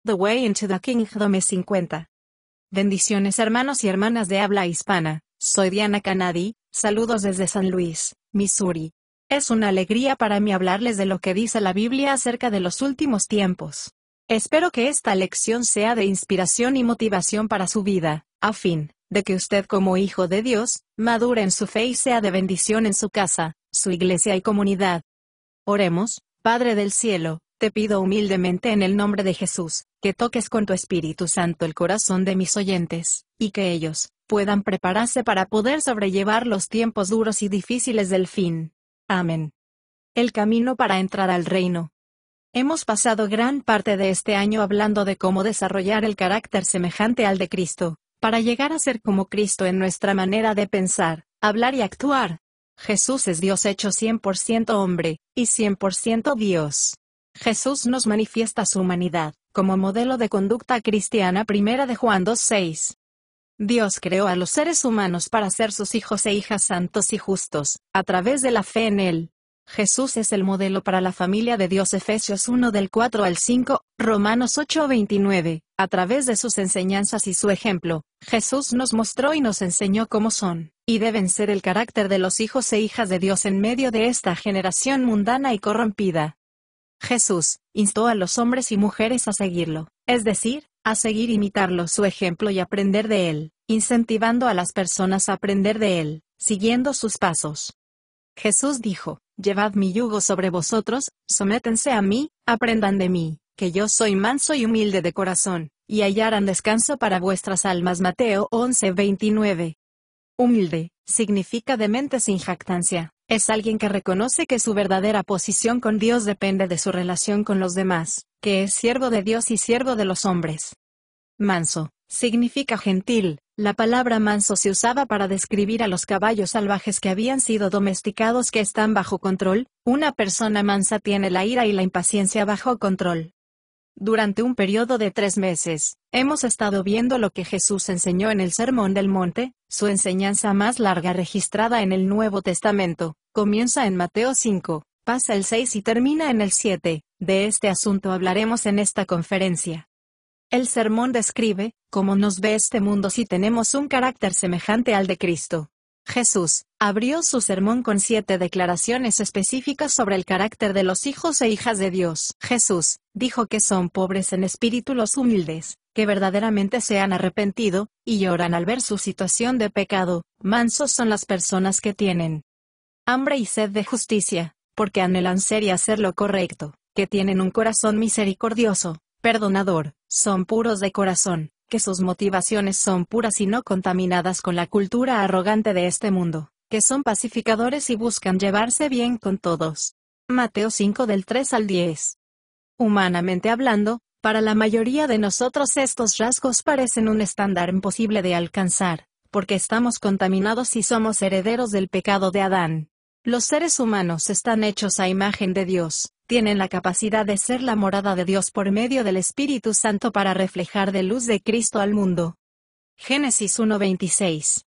The Way into the Kingdom es 50. Bendiciones hermanos y hermanas de habla hispana, soy Diana Canadi, saludos desde San Luis, Missouri. Es una alegría para mí hablarles de lo que dice la Biblia acerca de los últimos tiempos. Espero que esta lección sea de inspiración y motivación para su vida, a fin de que usted como hijo de Dios, madure en su fe y sea de bendición en su casa, su iglesia y comunidad. Oremos. Padre del cielo, te pido humildemente en el nombre de Jesús, que toques con tu Espíritu Santo el corazón de mis oyentes, y que ellos puedan prepararse para poder sobrellevar los tiempos duros y difíciles del fin. Amén. El camino para entrar al reino. Hemos pasado gran parte de este año hablando de cómo desarrollar el carácter semejante al de Cristo, para llegar a ser como Cristo en nuestra manera de pensar, hablar y actuar. Jesús es Dios hecho 100% hombre, y 100% Dios. Jesús nos manifiesta su humanidad, como modelo de conducta cristiana. 1 de Juan 2:6. Dios creó a los seres humanos para ser sus hijos e hijas santos y justos, a través de la fe en Él. Jesús es el modelo para la familia de Dios. Efesios 1 del 4 al 5, Romanos 8:29. A través de sus enseñanzas y su ejemplo, Jesús nos mostró y nos enseñó cómo son, y deben ser el carácter de los hijos e hijas de Dios en medio de esta generación mundana y corrompida. Jesús instó a los hombres y mujeres a seguirlo, es decir, a seguir imitarlo su ejemplo y aprender de él, incentivando a las personas a aprender de él, siguiendo sus pasos. Jesús dijo: «Llevad mi yugo sobre vosotros, sométense a mí, aprendan de mí, que yo soy manso y humilde de corazón, y hallarán descanso para vuestras almas». Mateo 11:29. Humilde significa de mente sin jactancia. Es alguien que reconoce que su verdadera posición con Dios depende de su relación con los demás, que es siervo de Dios y siervo de los hombres. Manso significa gentil. La palabra manso se usaba para describir a los caballos salvajes que habían sido domesticados que están bajo control. Una persona mansa tiene la ira y la impaciencia bajo control. Durante un periodo de 3 meses, hemos estado viendo lo que Jesús enseñó en el Sermón del Monte, su enseñanza más larga registrada en el Nuevo Testamento. Comienza en Mateo 5, pasa el 6 y termina en el 7. De este asunto hablaremos en esta conferencia. El sermón describe cómo nos ve este mundo si tenemos un carácter semejante al de Cristo. Jesús abrió su sermón con 7 declaraciones específicas sobre el carácter de los hijos e hijas de Dios. Jesús dijo que son pobres en espíritu los humildes, que verdaderamente se han arrepentido, y lloran al ver su situación de pecado. Mansos son las personas que tienen hambre y sed de justicia, porque anhelan ser y hacer lo correcto, que tienen un corazón misericordioso, perdonador, son puros de corazón, que sus motivaciones son puras y no contaminadas con la cultura arrogante de este mundo, que son pacificadores y buscan llevarse bien con todos. Mateo 5 del 3 al 10. Humanamente hablando, para la mayoría de nosotros estos rasgos parecen un estándar imposible de alcanzar, porque estamos contaminados y somos herederos del pecado de Adán. Los seres humanos están hechos a imagen de Dios, tienen la capacidad de ser la morada de Dios por medio del Espíritu Santo para reflejar la luz de Cristo al mundo. Génesis 1:26.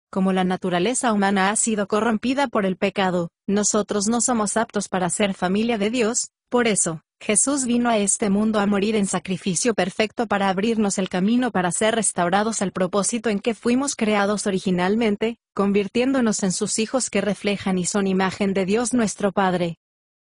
Como la naturaleza humana ha sido corrompida por el pecado, nosotros no somos aptos para ser familia de Dios. Por eso, Jesús vino a este mundo a morir en sacrificio perfecto para abrirnos el camino para ser restaurados al propósito en que fuimos creados originalmente, convirtiéndonos en sus hijos que reflejan y son imagen de Dios nuestro Padre.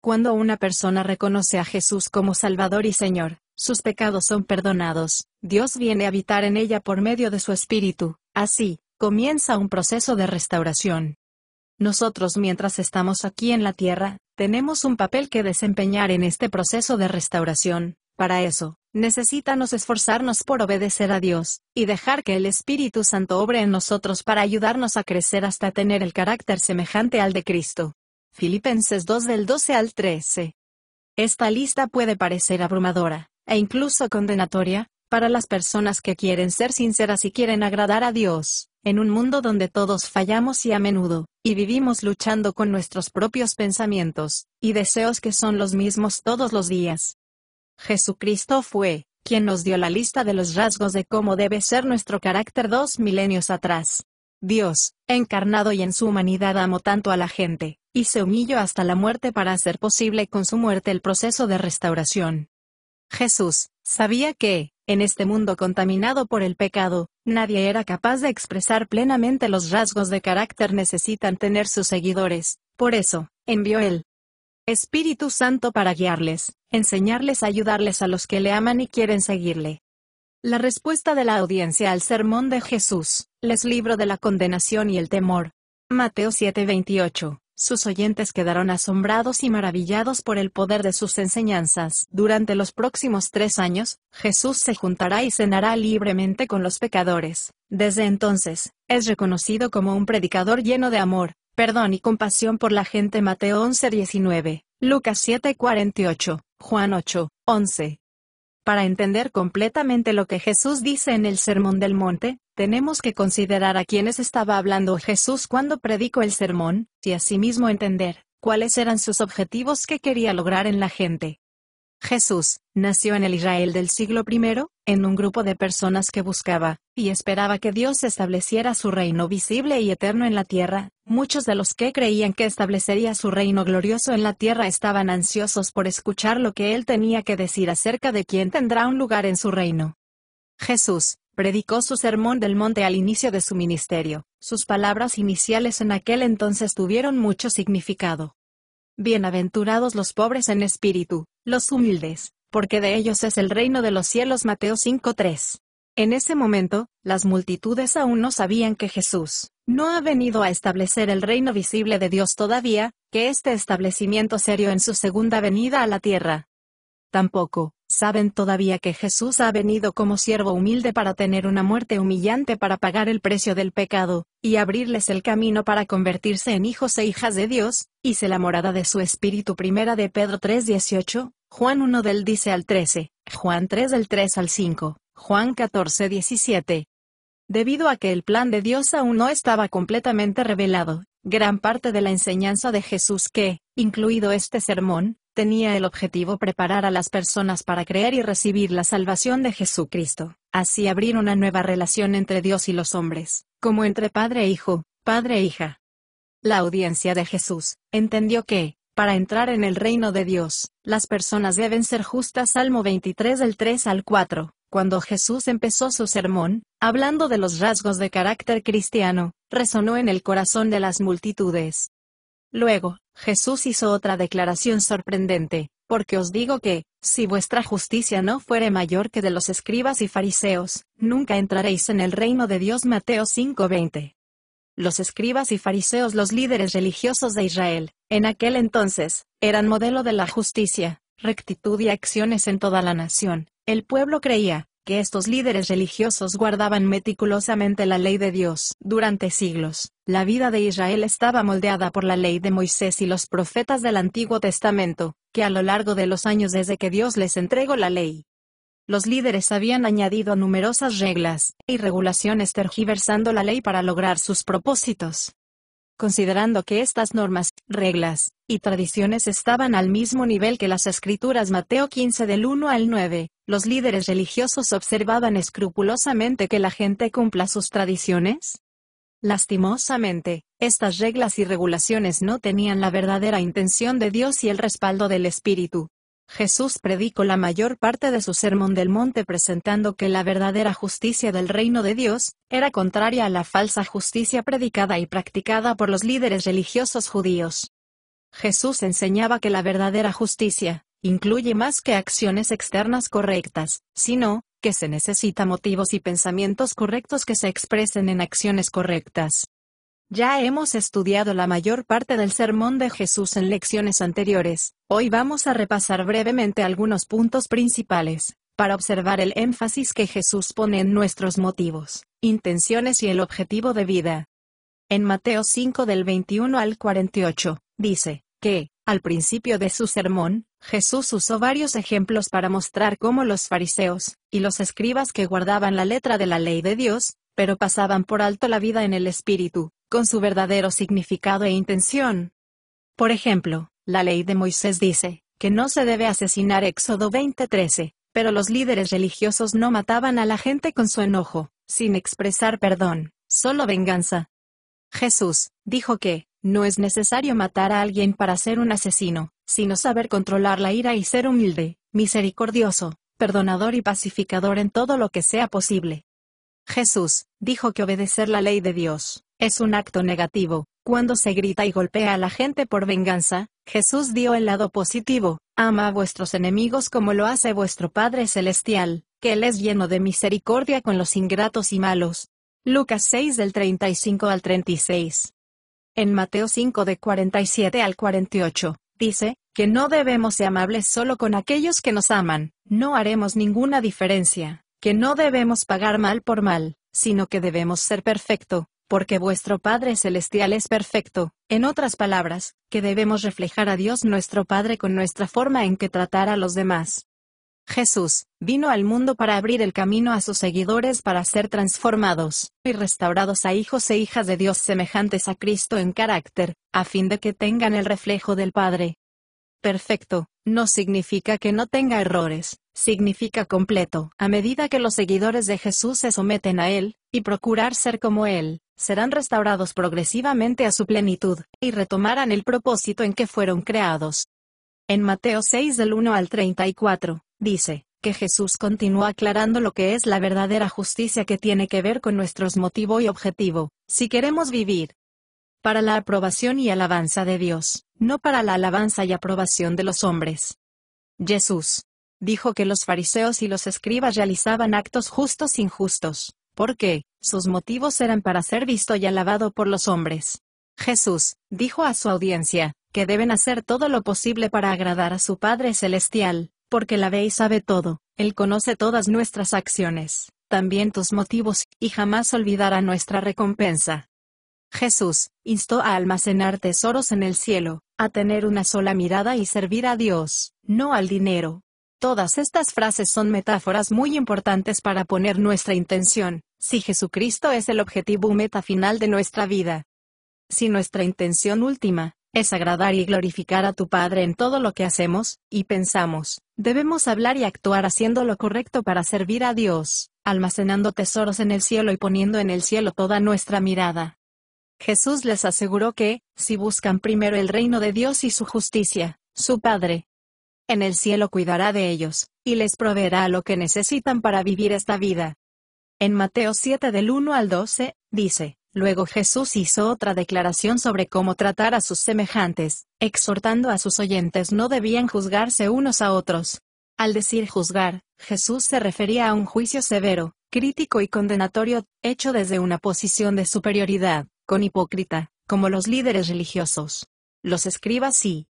Cuando una persona reconoce a Jesús como Salvador y Señor, sus pecados son perdonados, Dios viene a habitar en ella por medio de su Espíritu. Así, comienza un proceso de restauración. Nosotros, mientras estamos aquí en la tierra, tenemos un papel que desempeñar en este proceso de restauración. Para eso, necesitamos esforzarnos por obedecer a Dios, y dejar que el Espíritu Santo obre en nosotros para ayudarnos a crecer hasta tener el carácter semejante al de Cristo. Filipenses 2 del 12 al 13. Esta lista puede parecer abrumadora, e incluso condenatoria, para las personas que quieren ser sinceras y quieren agradar a Dios, en un mundo donde todos fallamos y a menudo, y vivimos luchando con nuestros propios pensamientos y deseos que son los mismos todos los días. Jesucristo fue quien nos dio la lista de los rasgos de cómo debe ser nuestro carácter 2 milenios atrás. Dios, encarnado y en su humanidad, amó tanto a la gente, y se humilló hasta la muerte para hacer posible con su muerte el proceso de restauración. Jesús sabía que, en este mundo contaminado por el pecado, nadie era capaz de expresar plenamente los rasgos de carácter necesitan tener sus seguidores. Por eso, envió el Espíritu Santo para guiarles, enseñarles, ayudarles a los que le aman y quieren seguirle. La respuesta de la audiencia al sermón de Jesús, les libró de la condenación y el temor. Mateo 7:28. Sus oyentes quedaron asombrados y maravillados por el poder de sus enseñanzas. Durante los próximos 3 años, Jesús se juntará y cenará libremente con los pecadores. Desde entonces, es reconocido como un predicador lleno de amor, perdón y compasión por la gente. Mateo 11:19, Lucas 7:48, Juan 8:11. Para entender completamente lo que Jesús dice en el Sermón del Monte, tenemos que considerar a quiénes estaba hablando Jesús cuando predicó el sermón, y asimismo entender cuáles eran sus objetivos que quería lograr en la gente. Jesús nació en el Israel del siglo I, en un grupo de personas que buscaba y esperaba que Dios estableciera su reino visible y eterno en la tierra. Muchos de los que creían que establecería su reino glorioso en la tierra estaban ansiosos por escuchar lo que él tenía que decir acerca de quién tendrá un lugar en su reino. Jesús predicó su sermón del monte al inicio de su ministerio. Sus palabras iniciales en aquel entonces tuvieron mucho significado. Bienaventurados los pobres en espíritu, los humildes, porque de ellos es el reino de los cielos. Mateo 5:3. En ese momento, las multitudes aún no sabían que Jesús no ha venido a establecer el reino visible de Dios todavía, que este establecimiento serio en su segunda venida a la tierra. Tampoco saben todavía que Jesús ha venido como siervo humilde para tener una muerte humillante para pagar el precio del pecado, y abrirles el camino para convertirse en hijos e hijas de Dios, y se la morada de su espíritu. Primera de Pedro 3:18, Juan 1 del dice al 13, Juan 3 del 3 al 5, Juan 14:17. Debido a que el plan de Dios aún no estaba completamente revelado, gran parte de la enseñanza de Jesús que, incluido este sermón, tenía el objetivo preparar a las personas para creer y recibir la salvación de Jesucristo, así abrir una nueva relación entre Dios y los hombres, como entre padre e hijo, padre e hija. La audiencia de Jesús entendió que, para entrar en el reino de Dios, las personas deben ser justas. Salmo 23 del 3 al 4. Cuando Jesús empezó su sermón, hablando de los rasgos de carácter cristiano, resonó en el corazón de las multitudes. Luego, Jesús hizo otra declaración sorprendente, porque os digo que, si vuestra justicia no fuere mayor que de los escribas y fariseos, nunca entraréis en el reino de Dios. Mateo 5:20. Los escribas y fariseos, los líderes religiosos de Israel, en aquel entonces, eran modelo de la justicia, rectitud y acciones en toda la nación. El pueblo creía que estos líderes religiosos guardaban meticulosamente la ley de Dios. Durante siglos, la vida de Israel estaba moldeada por la ley de Moisés y los profetas del Antiguo Testamento, que a lo largo de los años desde que Dios les entregó la ley, los líderes habían añadido numerosas reglas y regulaciones tergiversando la ley para lograr sus propósitos. Considerando que estas normas, reglas y tradiciones estaban al mismo nivel que las Escrituras. Mateo 15 del 1 al 9, los líderes religiosos observaban escrupulosamente que la gente cumpla sus tradiciones. Lastimosamente, estas reglas y regulaciones no tenían la verdadera intención de Dios y el respaldo del Espíritu. Jesús predicó la mayor parte de su Sermón del Monte presentando que la verdadera justicia del reino de Dios era contraria a la falsa justicia predicada y practicada por los líderes religiosos judíos. Jesús enseñaba que la verdadera justicia incluye más que acciones externas correctas, sino que se necesita motivos y pensamientos correctos que se expresen en acciones correctas. Ya hemos estudiado la mayor parte del sermón de Jesús en lecciones anteriores. Hoy vamos a repasar brevemente algunos puntos principales, para observar el énfasis que Jesús pone en nuestros motivos, intenciones y el objetivo de vida. En Mateo 5 del 21 al 48, dice que, al principio de su sermón, Jesús usó varios ejemplos para mostrar cómo los fariseos y los escribas que guardaban la letra de la ley de Dios, pero pasaban por alto la vida en el Espíritu, con su verdadero significado e intención. Por ejemplo, la ley de Moisés dice que no se debe asesinar. Éxodo 20:13, pero los líderes religiosos no mataban a la gente con su enojo, sin expresar perdón, solo venganza. Jesús dijo que no es necesario matar a alguien para ser un asesino, sino saber controlar la ira y ser humilde, misericordioso, perdonador y pacificador en todo lo que sea posible. Jesús dijo que obedecer la ley de Dios es un acto negativo. Cuando se grita y golpea a la gente por venganza, Jesús dio el lado positivo: ama a vuestros enemigos como lo hace vuestro Padre Celestial, que Él es lleno de misericordia con los ingratos y malos. Lucas 6 del 35 al 36. En Mateo 5 de 47 al 48, dice, que no debemos ser amables solo con aquellos que nos aman, no haremos ninguna diferencia, que no debemos pagar mal por mal, sino que debemos ser perfecto, porque vuestro Padre Celestial es perfecto. En otras palabras, que debemos reflejar a Dios nuestro Padre con nuestra forma en que tratar a los demás. Jesús vino al mundo para abrir el camino a sus seguidores para ser transformados y restaurados a hijos e hijas de Dios semejantes a Cristo en carácter, a fin de que tengan el reflejo del Padre. Perfecto no significa que no tenga errores, significa completo. A medida que los seguidores de Jesús se someten a Él, y procurar ser como Él, serán restaurados progresivamente a su plenitud, y retomarán el propósito en que fueron creados. En Mateo 6 del 1 al 34, dice, que Jesús continúa aclarando lo que es la verdadera justicia que tiene que ver con nuestros motivo y objetivo, si queremos vivir para la aprobación y alabanza de Dios, no para la alabanza y aprobación de los hombres. Jesús dijo que los fariseos y los escribas realizaban actos justos injustos, porque sus motivos eran para ser visto y alabado por los hombres. Jesús dijo a su audiencia que deben hacer todo lo posible para agradar a su Padre Celestial, porque la ve y sabe todo, Él conoce todas nuestras acciones, también tus motivos, y jamás olvidará nuestra recompensa. Jesús instó a almacenar tesoros en el cielo, a tener una sola mirada y servir a Dios, no al dinero. Todas estas frases son metáforas muy importantes para poner nuestra intención, si Jesucristo es el objetivo o meta final de nuestra vida. Si nuestra intención última es agradar y glorificar a tu Padre en todo lo que hacemos y pensamos, debemos hablar y actuar haciendo lo correcto para servir a Dios, almacenando tesoros en el cielo y poniendo en el cielo toda nuestra mirada. Jesús les aseguró que, si buscan primero el reino de Dios y su justicia, su Padre en el cielo cuidará de ellos, y les proveerá lo que necesitan para vivir esta vida. En Mateo 7 del 1 al 12, dice, luego Jesús hizo otra declaración sobre cómo tratar a sus semejantes, exhortando a sus oyentes no debían juzgarse unos a otros. Al decir juzgar, Jesús se refería a un juicio severo, crítico y condenatorio, hecho desde una posición de superioridad, con hipócrita, como los líderes religiosos, los escribas y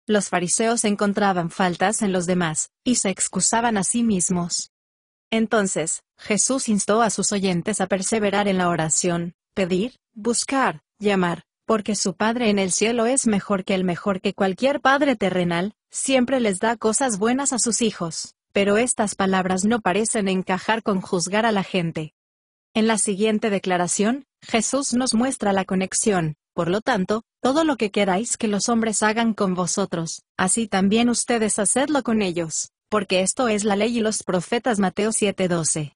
los fariseos encontraban faltas en los demás, y se excusaban a sí mismos. Entonces, Jesús instó a sus oyentes a perseverar en la oración, pedir, buscar, llamar, porque su Padre en el cielo es mejor que cualquier padre terrenal, siempre les da cosas buenas a sus hijos, pero estas palabras no parecen encajar con juzgar a la gente. En la siguiente declaración, Jesús nos muestra la conexión. Por lo tanto, todo lo que queráis que los hombres hagan con vosotros, así también ustedes hacedlo con ellos, porque esto es la ley y los profetas. Mateo 7:12.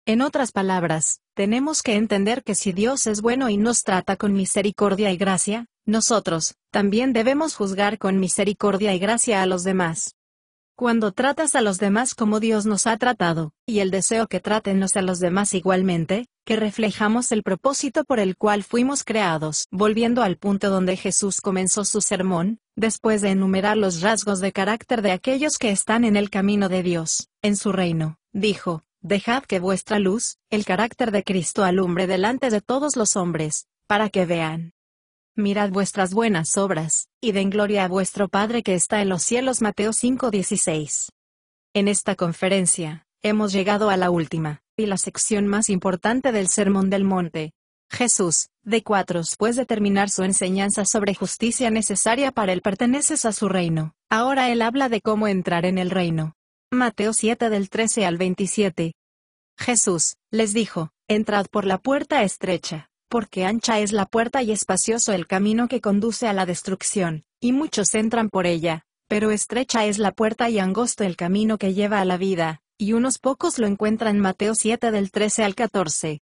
En otras palabras, tenemos que entender que si Dios es bueno y nos trata con misericordia y gracia, nosotros también debemos juzgar con misericordia y gracia a los demás. Cuando tratas a los demás como Dios nos ha tratado, y el deseo que trátennos a los demás igualmente, que reflejamos el propósito por el cual fuimos creados. Volviendo al punto donde Jesús comenzó su sermón, después de enumerar los rasgos de carácter de aquellos que están en el camino de Dios, en su reino, dijo, dejad que vuestra luz, el carácter de Cristo alumbre delante de todos los hombres, para que vean. Mirad vuestras buenas obras, y den gloria a vuestro Padre que está en los cielos. Mateo 5:16. En esta conferencia, hemos llegado a la última, y la sección más importante del Sermón del Monte. Jesús, después de terminar su enseñanza sobre justicia necesaria para él perteneces a su reino, ahora él habla de cómo entrar en el reino. Mateo 7 del 13 al 27. Jesús les dijo, entrad por la puerta estrecha, porque ancha es la puerta y espacioso el camino que conduce a la destrucción, y muchos entran por ella, pero estrecha es la puerta y angosto el camino que lleva a la vida, y unos pocos lo encuentran. Mateo 7 del 13 al 14.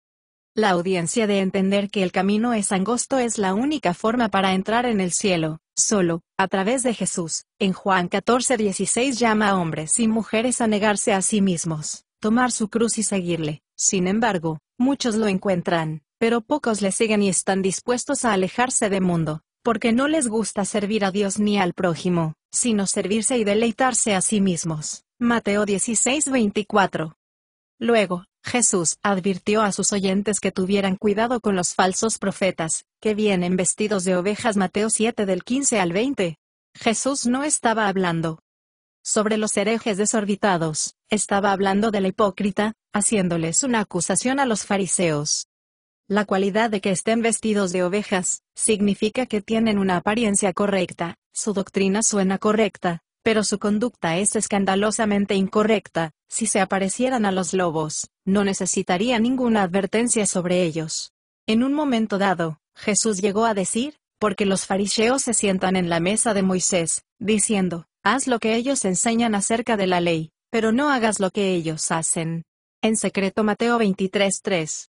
La audiencia de entender que el camino es angosto es la única forma para entrar en el cielo, Solo, a través de Jesús, en Juan 14:16 llama a hombres y mujeres a negarse a sí mismos, tomar su cruz y seguirle. Sin embargo, muchos lo encuentran, pero pocos le siguen y están dispuestos a alejarse del mundo, porque no les gusta servir a Dios ni al prójimo, sino servirse y deleitarse a sí mismos. Mateo 16:24. Luego, Jesús advirtió a sus oyentes que tuvieran cuidado con los falsos profetas, que vienen vestidos de ovejas. Mateo 7 del 15 al 20. Jesús no estaba hablando sobre los herejes desorbitados, estaba hablando de la hipócrita, haciéndoles una acusación a los fariseos. La cualidad de que estén vestidos de ovejas, significa que tienen una apariencia correcta, su doctrina suena correcta, pero su conducta es escandalosamente incorrecta. Si se aparecieran a los lobos, no necesitaría ninguna advertencia sobre ellos. En un momento dado, Jesús llegó a decir, porque los fariseos se sientan en la mesa de Moisés, diciendo, haz lo que ellos enseñan acerca de la ley, pero no hagas lo que ellos hacen. En secreto. Mateo 23:3.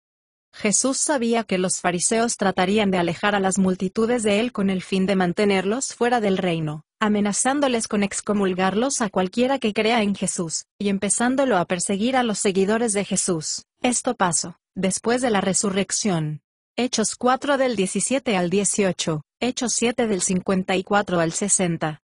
Jesús sabía que los fariseos tratarían de alejar a las multitudes de él con el fin de mantenerlos fuera del reino, amenazándoles con excomulgarlos a cualquiera que crea en Jesús, y empezándolo a perseguir a los seguidores de Jesús. Esto pasó después de la resurrección. Hechos 4 del 17 al 18, Hechos 7 del 54 al 60.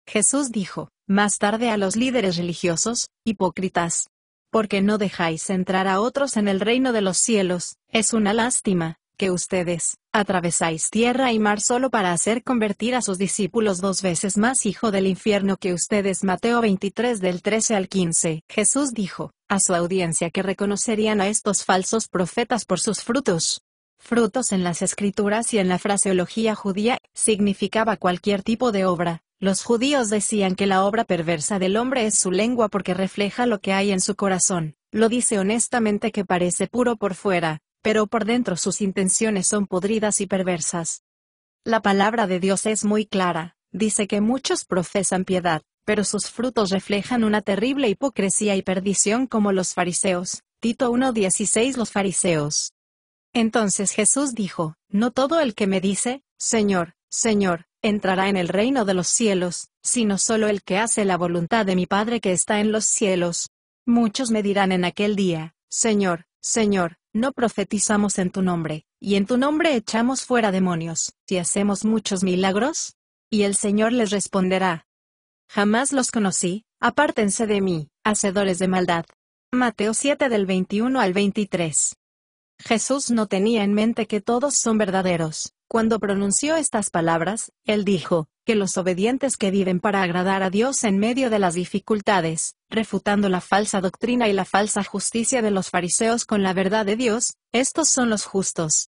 Jesús dijo, más tarde a los líderes religiosos, hipócritas, porque no dejáis entrar a otros en el reino de los cielos. Es una lástima, que ustedes, atravesáis tierra y mar solo para hacer convertir a sus discípulos 2 veces más hijo del infierno que ustedes. Mateo 23 del 13 al 15. Jesús dijo, a su audiencia que reconocerían a estos falsos profetas por sus frutos. Frutos en las escrituras y en la fraseología judía, significaba cualquier tipo de obra. Los judíos decían que la obra perversa del hombre es su lengua porque refleja lo que hay en su corazón. Lo dice honestamente que parece puro por fuera, pero por dentro sus intenciones son podridas y perversas. La palabra de Dios es muy clara, dice que muchos profesan piedad, pero sus frutos reflejan una terrible hipocresía y perdición como los fariseos. Tito 1:16. Los fariseos. Entonces Jesús dijo, no todo el que me dice, Señor, Señor, entrará en el reino de los cielos, sino solo el que hace la voluntad de mi Padre que está en los cielos. Muchos me dirán en aquel día, Señor, Señor, no profetizamos en tu nombre, y en tu nombre echamos fuera demonios, y hacemos muchos milagros. Y el Señor les responderá, jamás los conocí, apártense de mí, hacedores de maldad. Mateo 7 del 21 al 23. Jesús no tenía en mente que todos son verdaderos. Cuando pronunció estas palabras, él dijo, que los obedientes que viven para agradar a Dios en medio de las dificultades, refutando la falsa doctrina y la falsa justicia de los fariseos con la verdad de Dios, estos son los justos.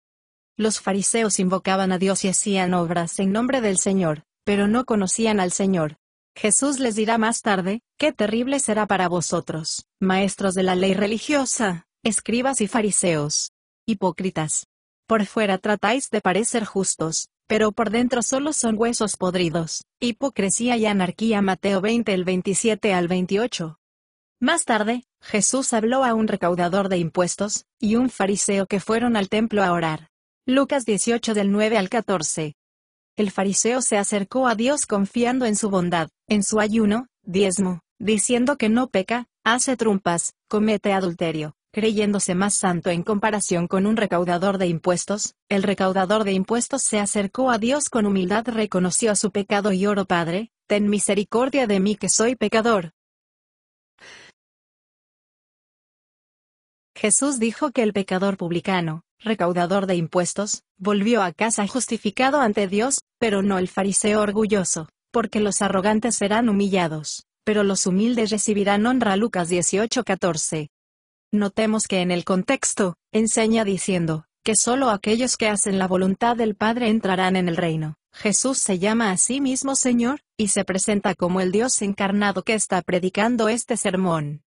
Los fariseos invocaban a Dios y hacían obras en nombre del Señor, pero no conocían al Señor. Jesús les dirá más tarde, qué terrible será para vosotros, maestros de la ley religiosa, escribas y fariseos, hipócritas. Por fuera tratáis de parecer justos, pero por dentro solo son huesos podridos, hipocresía y anarquía. Mateo 20 el 27 al 28. Más tarde, Jesús habló a un recaudador de impuestos, y un fariseo que fueron al templo a orar. Lucas 18 del 9 al 14. El fariseo se acercó a Dios confiando en su bondad, en su ayuno, diezmo, diciendo que no peca, hace trompas, comete adulterio, creyéndose más santo en comparación con un recaudador de impuestos. El recaudador de impuestos se acercó a Dios con humildad, reconoció su pecado y oró: Padre, ten misericordia de mí que soy pecador. Jesús dijo que el pecador publicano, recaudador de impuestos, volvió a casa justificado ante Dios, pero no el fariseo orgulloso, porque los arrogantes serán humillados, pero los humildes recibirán honra. Lucas 18:14. Notemos que en el contexto, enseña diciendo, que solo aquellos que hacen la voluntad del Padre entrarán en el reino. Jesús se llama a sí mismo Señor, y se presenta como el Dios encarnado que está predicando este sermón.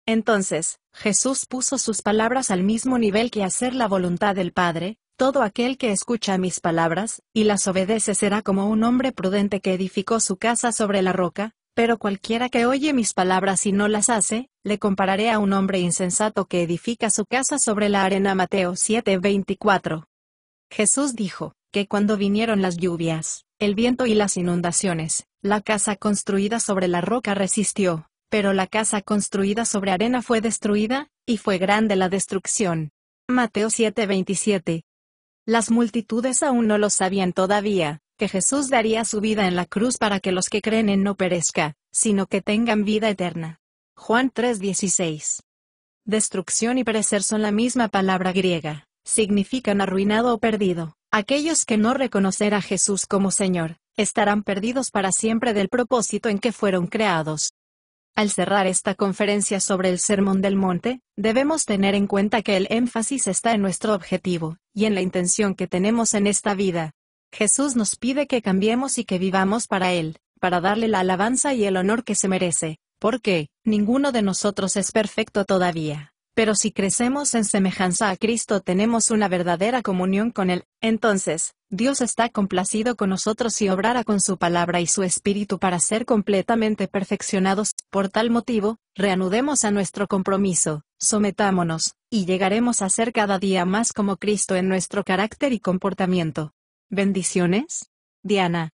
Entonces, Jesús puso sus palabras al mismo nivel que hacer la voluntad del Padre. Todo aquel que escucha mis palabras, y las obedece será como un hombre prudente que edificó su casa sobre la roca, pero cualquiera que oye mis palabras y no las hace, le compararé a un hombre insensato que edifica su casa sobre la arena. Mateo 7:24. Jesús dijo, que cuando vinieron las lluvias, el viento y las inundaciones. La casa construida sobre la roca resistió, pero la casa construida sobre arena fue destruida, y fue grande la destrucción. Mateo 7:27. Las multitudes aún no lo sabían todavía, que Jesús daría su vida en la cruz para que los que creen en no perezca, sino que tengan vida eterna. Juan 3:16. Destrucción y perecer son la misma palabra griega, significan arruinado o perdido. Aquellos que no reconocer a Jesús como Señor, estarán perdidos para siempre del propósito en que fueron creados. Al cerrar esta conferencia sobre el Sermón del Monte, debemos tener en cuenta que el énfasis está en nuestro objetivo, y en la intención que tenemos en esta vida. Jesús nos pide que cambiemos y que vivamos para Él, para darle la alabanza y el honor que se merece, porque ninguno de nosotros es perfecto todavía. Pero si crecemos en semejanza a Cristo tenemos una verdadera comunión con Él, entonces, Dios está complacido con nosotros y obrará con su palabra y su espíritu para ser completamente perfeccionados. Por tal motivo, reanudemos a nuestro compromiso, sometámonos, y llegaremos a ser cada día más como Cristo en nuestro carácter y comportamiento. Bendiciones. Diana.